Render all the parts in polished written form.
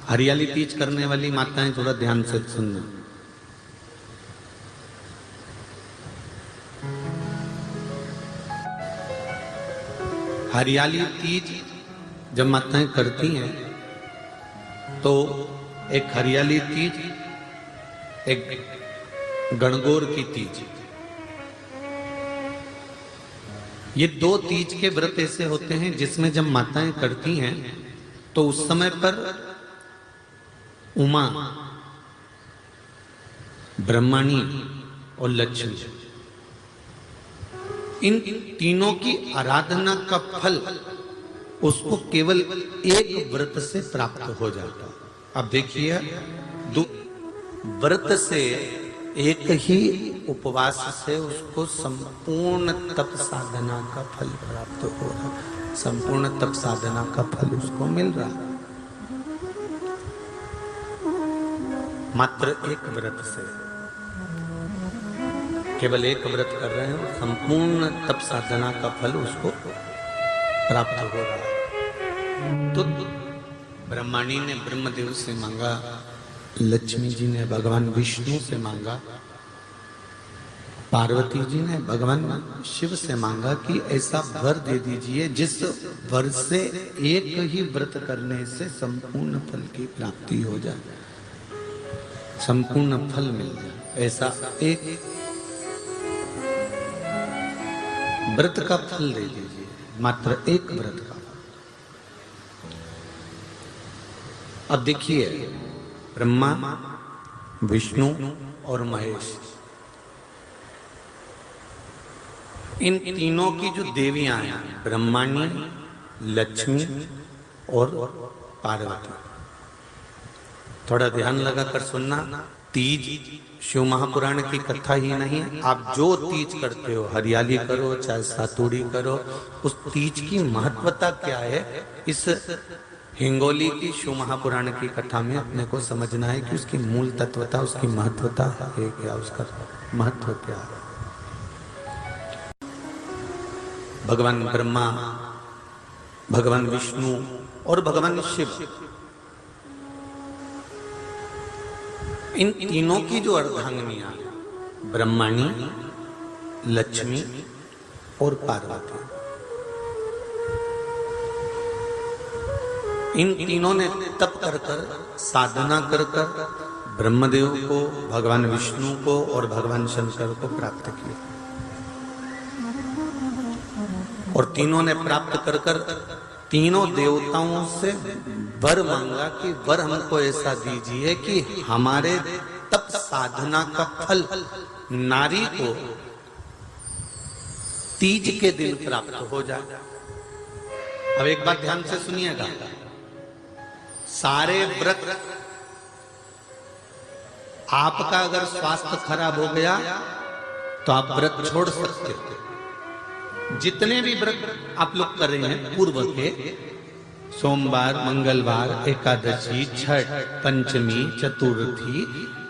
हरियाली तीज करने वाली माताएं थोड़ा ध्यान से सुनना। हरियाली तीज जब माताएं करती हैं तो एक हरियाली तीज, एक गणगौर की तीज, ये दो तीज के व्रत ऐसे होते हैं जिसमें जब माताएं करती हैं तो उस समय पर उमा, ब्रह्मणी और लक्ष्मी, इन तीनों की आराधना का फल उसको केवल एक व्रत से प्राप्त हो जाता है। अब देखिए, व्रत से एक ही उपवास से उसको संपूर्ण तप साधना का फल प्राप्त हो रहा है, संपूर्ण तप साधना का फल उसको मिल रहा है। मात्र एक व्रत से, केवल एक व्रत कर रहे हैं, संपूर्ण तप साधना का फल उसको प्राप्त हो रहा है। तो ब्रह्मणी ने ब्रह्मदेव से मांगा, लक्ष्मी जी ने भगवान विष्णु से मांगा, पार्वती जी ने भगवान शिव से मांगा कि ऐसा वर दे दीजिए जिस वर से एक ही व्रत करने से संपूर्ण फल की प्राप्ति हो जाए, संपूर्ण फल मिल जाए। ऐसा एक व्रत का फल दे दीजिए, मात्र एक व्रत का। अब देखिए, ब्रह्मा, विष्णु और महेश, इन तीनों की जो देवियां हैं, ब्रह्मणी, लक्ष्मी और पार्वती, थोड़ा ध्यान लगाकर सुनना। तीज शिव महापुराण की कथा ही नहीं है, आप जो तीज करते हो, हरियाली करो चाहे सातुड़ी करो, उस तीज की महत्वता क्या है, इस हिंगोली की शिव महापुराण की कथा में अपने को समझना है कि उसकी मूल तत्वता, उसकी महत्वता है क्या, उसका महत्व क्या है। भगवान ब्रह्मा, भगवान विष्णु और भगवान शिव, इन तीनों की जो अर्धांगिनियां, ब्रह्मणी, लक्ष्मी और पार्वती, इन तीनों ने तप कर कर, साधना कर कर ब्रह्मदेव को, भगवान विष्णु को और भगवान शंकर को प्राप्त किया। और तीनों ने प्राप्त कर कर तीनों देवताओं से वर मांगा कि वर हमको ऐसा दीजिए कि हमारे तप साधना का फल नारी को तीज के दिन प्राप्त हो जाए। अब एक बात ध्यान से सुनिएगा, सारे व्रत, आपका अगर स्वास्थ्य खराब हो गया तो आप व्रत छोड़ सकते हो। जितने भी व्रत आप लोग कर रहे हैं पूर्व के, सोमवार, मंगलवार, एकादशी, छठ, पंचमी, चतुर्थी,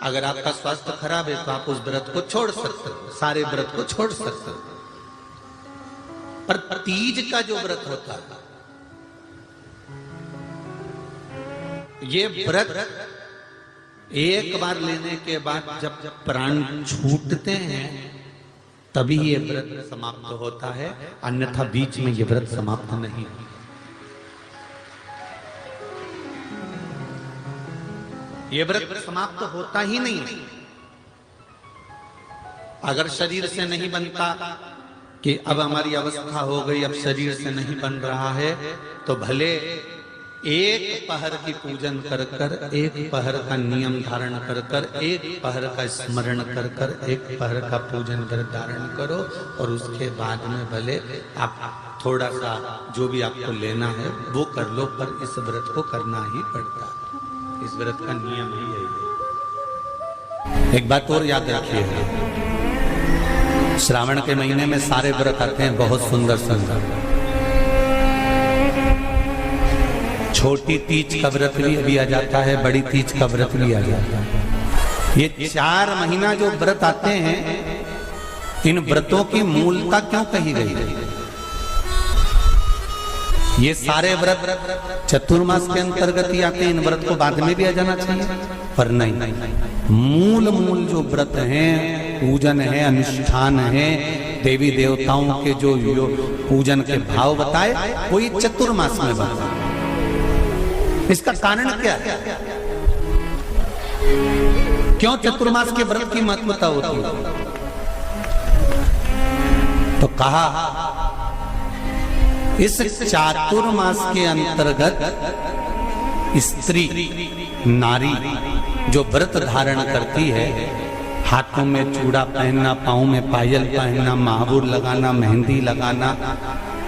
अगर आपका स्वास्थ्य खराब है तो आप उस व्रत को छोड़ सकते हो, सारे व्रत को छोड़ सकते हो। पर तीज का जो व्रत होता है, ये व्रत एक बार लेने के बाद जब प्राण छूटते हैं तभी ये व्रत समाप्त होता है, अन्यथा बीच में ये व्रत समाप्त नहीं। ये व्रत समाप्त होता ही नहीं। अगर शरीर से नहीं बनता कि अब हमारी अवस्था हो गई, अब शरीर से नहीं बन रहा है, तो भले एक पहर की पूजन कर कर, एक पहर का नियम धारण कर कर, एक पहर का स्मरण कर कर, एक पहर का पूजन कर धारण करो, और उसके बाद में भले आप थोड़ा सा जो भी आपको लेना है वो कर लो, पर इस व्रत को करना ही पड़ता है। इस व्रत का नियम ही यही है। एक बात और याद रखिए, श्रावण के महीने में सारे व्रत आते हैं, बहुत सुंदर सुंदर। छोटी तीज का व्रत भी अभी आ जाता है, बड़ी तीज का व्रत भी आ जाता है। ये 4 महीना जो व्रत आते हैं, इन व्रतों की मूलता क्यों कही गई है? ये सारे व्रत चतुर्मास के अंतर्गत ही आते हैं, इन व्रत को बाद में भी आ जाना चाहिए, पर नहीं, मूल जो व्रत हैं, पूजन है, अनुष्ठान है, देवी देवताओं के जो पूजन के भाव बताए, वो ये चतुर्मास में बताए। इसका कारण क्या है? क्यों चतुर्मास के व्रत की महत्वता होती है? तो कहा इस चातुर्मास के अंतर्गत स्त्री नारी जो व्रत धारण करती है, हाथों में चूड़ा पहनना, पाँव में पायल पहनना, महावुर लगाना, मेहंदी लगाना,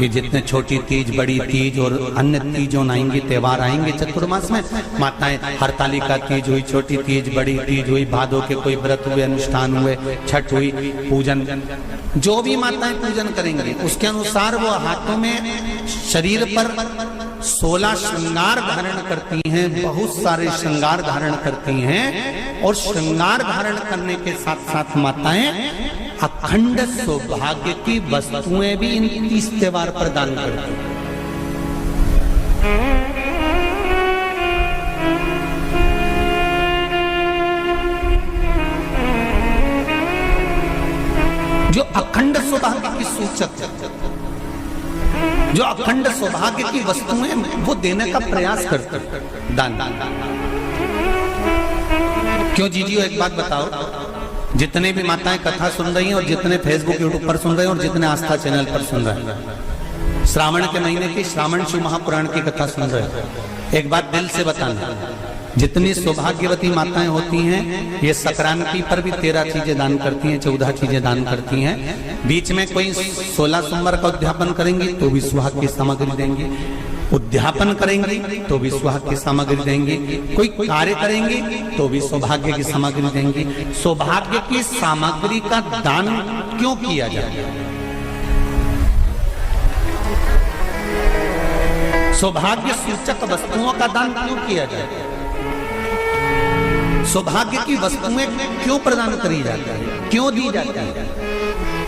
ये जितने छोटी तीज, बड़ी तीज और अन्य तीजों आएंगे, त्योहार आएंगे चतुर्मास में, माताएं हरतालिका तीज हुई, छोटी तीज, बड़ी तीज हुई, भादों के कोई व्रत हुए, अनुष्ठान हुए, छठ हुई, पूजन, जो भी माताएं पूजन करेंगी उसके अनुसार वो हाथों में, शरीर पर 16 श्रृंगार धारण करती हैं, बहुत सारे श्रृंगार धारण करती हैं, और श्रृंगार धारण करने के साथ साथ माताएं अखंड सौभाग्य की वस्तुएं भी इन 30 त्योहार पर दान करती हैं। जो अखंड सौभाग्य की सूचक है, जो अखंड सौभाग्य की वस्तुएं वो देने का प्रयास करते हैं, दान। क्यों जीजियो, एक बात बताओ, जितने भी माताएं कथा सुन रही हैं और जितने फेसबुक यूट्यूब पर सुन रहे हैं और जितने आस्था चैनल पर सुन रहे हैं, श्रावण के महीने की श्रावण शिव महापुराण की कथा सुन रहे हैं, एक बात दिल से बताना, जितनी सौभाग्यवती माताएं होती हैं, ये संक्रांति पर भी 13 चीजें दान करती हैं, 14 चीजें दान करती हैं। बीच में कोई 16 सोमवार का उद्यापन करेंगी तो भी सुहाग की सामग्री देंगी, उद्यापन करेंगी तो भी सुहाग की सामग्री देंगी, कोई कार्य करेंगी तो भी सौभाग्य की सामग्री देंगी। सौभाग्य की सामग्री का दान क्यों किया जाए? सौभाग्य सूचक वस्तुओं का दान क्यों किया जाए? सौभाग्य की वस्तुएं क्यों प्रदान करी जाती है, क्यों दी जाती है?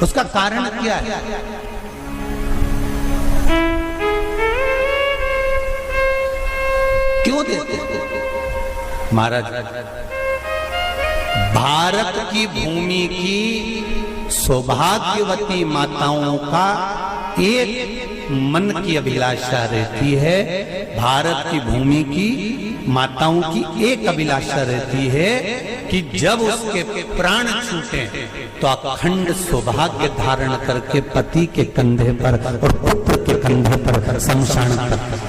उसका कारण क्या है? क्यों देते? महाराज, भारत की भूमि की सौभाग्यवती माताओं का एक मन की अभिलाषा रहती है, भारत की भूमि की माताओं की एक अभिलाषा रहती है कि जब उसके प्राण छूटे तो अखंड सौभाग्य धारण करके पति के कंधे पर और पुत्र के कंधे पर शमशान पर।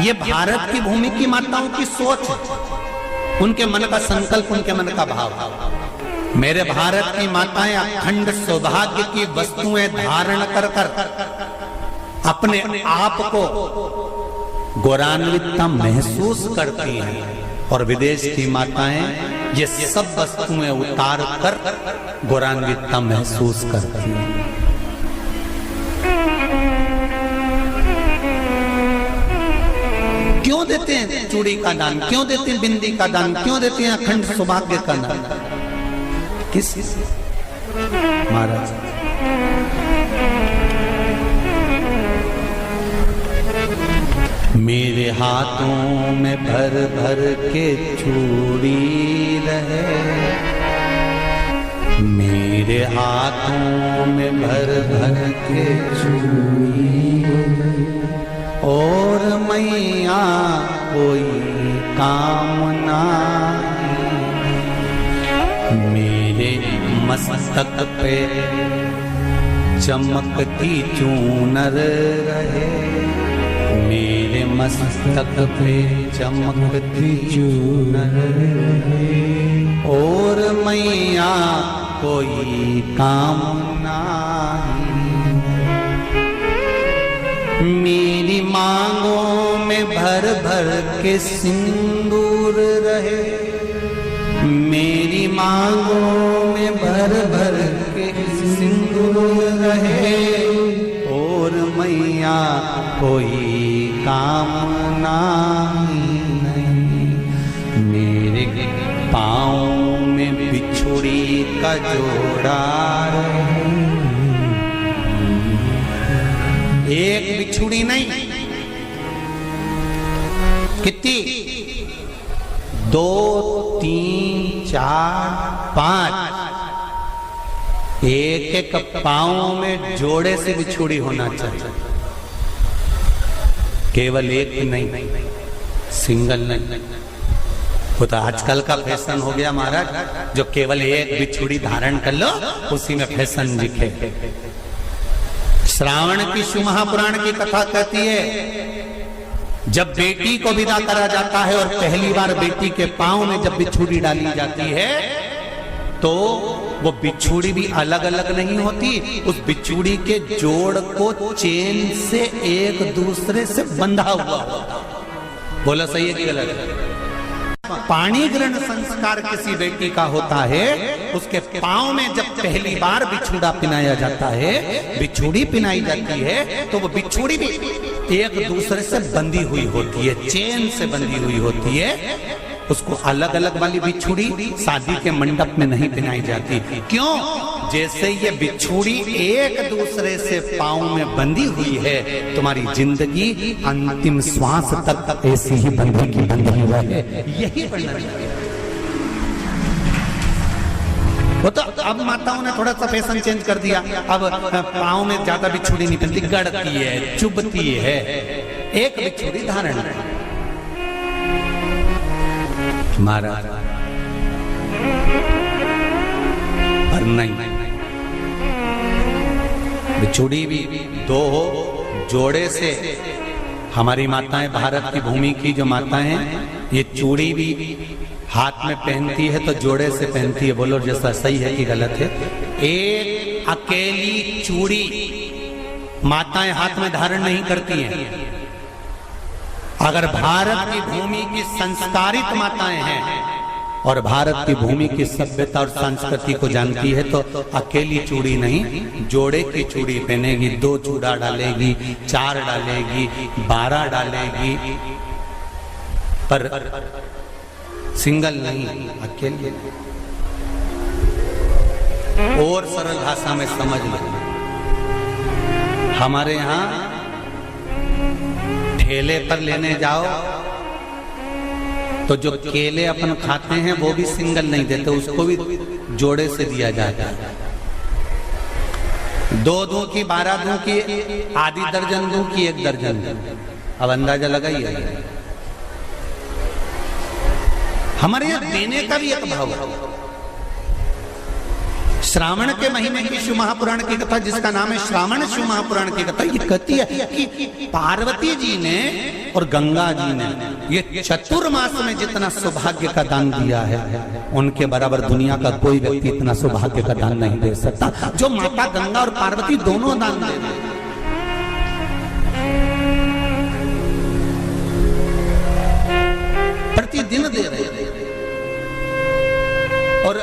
ये भारत की भूमि की माताओं की सोच है, उनके मन का संकल्प, उनके मन का भाव। मेरे भारत की माताएं अखंड सौभाग्य की वस्तुएं धारण कर अपने आप को गौरवान्वित महसूस करती हैं, और विदेश की माताएं ये सब वस्तुएं उतार कर गौरवान्वित महसूस करती हैं। क्यों देते हैं चूड़ी का दान, क्यों देते हैं बिंदी का दान, क्यों देते हैं अखंड सौभाग्य का दान? किस महाराज? मेरे हाथों में भर भर के चूड़ी रहे, मेरे हाथों में भर भर के चूड़ी, और मैया कोई कामना, मेरे मस्तक पे चमकती चूनर रहे, मेरे मस्तक पे चमकती चूनर रहे, और मैया कोई कामना, मेरी मांगों में भर भर के सिंदूर रहे, मेरी मांगों में भर भर के सिंदूर रहे, और मैया कोई कामना नहीं, मेरे पाँव में बिछुड़ी का जोड़ा रहे, एक बिछुड़ी नहीं, कितनी? 2, 3, 4, 5। एक एक पांव में जोड़े से बिछुड़ी होना चाहिए, केवल एक नहीं, सिंगल नहीं। वो तो आजकल का फैशन हो गया महाराज, जो केवल एक बिछुड़ी धारण कर लो उसी में फैशन दिखे। श्रावण की शिव महापुराण की कथा कहती है, जब बेटी को विदा करा जाता है और पहली बार बेटी के पांव में जब बिछुड़ी डाली जाती है तो वो बिछुड़ी भी अलग अलग नहीं होती, उस बिछुड़ी के जोड़ को चेन से एक दूसरे से बंधा हुआ होता। बोला सही है कि गलत है? पाणी ग्रहण संस्कार किसी बेटी का होता है, उसके पांव में जब पहली बार बिछुड़ा पिनाया जाता है, बिछुड़ी पिनाई जाती है, तो वो बिछुड़ी भी एक दूसरे से बंधी हुई होती है, चेन से बंधी हुई होती है। उसको अलग अलग वाली बिछुड़ी शादी के मंडप में नहीं पिनाई जाती। क्यों? जैसे ये बिछुड़ी एक दूसरे से पांव में बंधी हुई है, तुम्हारी जिंदगी अंतिम श्वास तक ऐसी ही बंधी की बंधी हुई है, यही वर्णन है। वो तो अब माताओं ने थोड़ा सा फैशन चेंज कर दिया, अब पांव में ज्यादा बिछुड़ी नहीं पहनती, गड़ती है, चुभती है, एक बिछुड़ी धारण है। महाराज पर नहीं, बिछुड़ी भी 2 हो, जोड़े से। हमारी माताएं, भारत की भूमि की जो माताएं हैं, ये चूड़ी भी हाथ में पहनती है तो जोड़े से पहनती है। बोलो जैसा सही है कि गलत है? एक अकेली चूड़ी माताएं हाथ में धारण नहीं करती हैं। अगर भारत की भूमि की संस्कारित माताएं हैं और भारत की भूमि की सभ्यता और संस्कृति को जानती है तो अकेली चूड़ी नहीं, जोड़े की चूड़ी पहनेगी, 2 चूड़ा डालेगी, 4 डालेगी, 12 डालेगी, पर सिंगल नहीं, अकेले। और सरल भाषा में समझ लो, हमारे यहाँ ठेले पर लेने जाओ तो जो केले अपन खाते हैं वो भी सिंगल नहीं देते, उसको भी जोड़े से दिया जाता है। 2 दूं की, 12 दूं की, आधी दर्जन दूं की 1 दर्जन दूं। अब अंदाजा लगाइए, हमारे यहाँ देने का भी एक भाव है। श्रावण के महीने की शिव महापुराण की कथा, जिसका नाम है श्रावण शिव महापुराण की कथा, ये कहती है कि पार्वती जी ने और गंगा जी ने ये चतुर्मास में जितना सौभाग्य का दान दिया है, उनके बराबर दुनिया का कोई व्यक्ति इतना सौभाग्य का दान नहीं दे सकता, जो माता गंगा और पार्वती दोनों दान दे रहे। प्रतिदिन दे रहे। और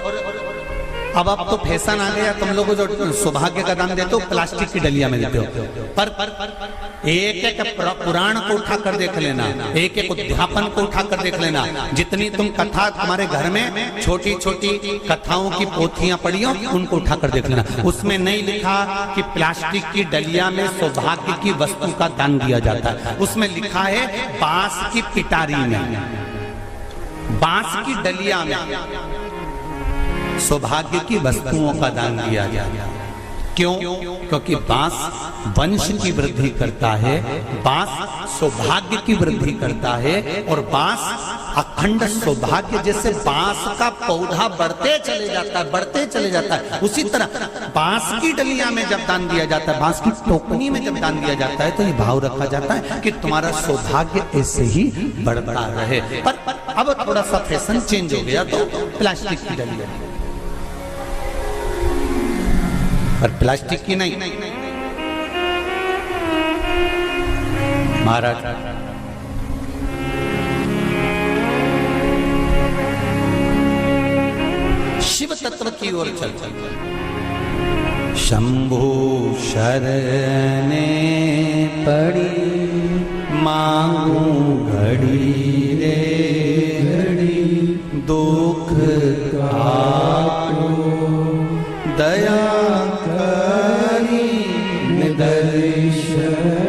अब तो फैशन आ गया, तुम लोगों जो सौभाग्य का दान देते हो प्लास्टिक की डलिया में देते हो, पर एक एक पुराण को उठा कर देख लेना, एक एक उद्यापन को उठा कर देख लेना, जितनी तुम कथा तुम्हारे घर में छोटी छोटी कथाओं की पोथियां पड़ी हो, उनको उठा कर देख लेना, उसमें नहीं लिखा कि प्लास्टिक की डलिया में सौभाग्य की वस्तु का दान दिया जाता है। उसमें लिखा है बांस की पिटारी में, बांस की डलिया में सौभाग्य की वस्तुओं का दान दिया जाता है। क्यों? क्योंकि बांस वंश की वृद्धि करता है, बांस सौभाग्य की वृद्धि करता है, और बांस अखंड सौभाग्य, जैसे बांस का पौधा बढ़ते चले जाता है, बढ़ते चले जाता है, उसी तरह बांस की डलिया में जब दान दिया जाता है, बांस की टोकनी में जब दान दिया जाता है, तो ये भाव रखा जाता है कि तुम्हारा सौभाग्य ऐसे ही बढ़ता रहे। पर अब थोड़ा सा फैशन चेंज हो गया, तो प्लास्टिक की डलिया, पर प्लास्टिक की नहीं। महाराज शिव तत्व की ओर चलते, शंभु शरणे पड़ी मांगू घड़ी रे घड़ी, दुख काटो दया करी दर्शन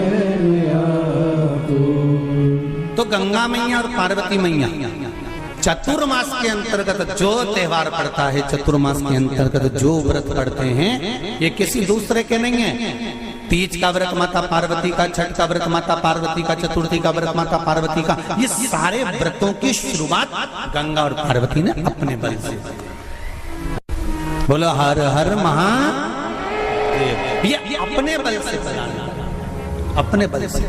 गंगा मैया और पार्वती मैया चतुर्मास के अंतर्गत जो त्योहार पड़ता है, चतुर्मास के अंतर्गत जो व्रत पड़ते हैं, ये किसी दूसरे के नहीं है। तीज का व्रत माता पार्वती का, छठ का व्रत माता पार्वती का, चतुर्थी का व्रत माता पार्वती का, ये सारे व्रतों की शुरुआत गंगा और पार्वती ने अपने बल से। बोलो हर हर महादेव। ये अपने बल से, अपने बल से।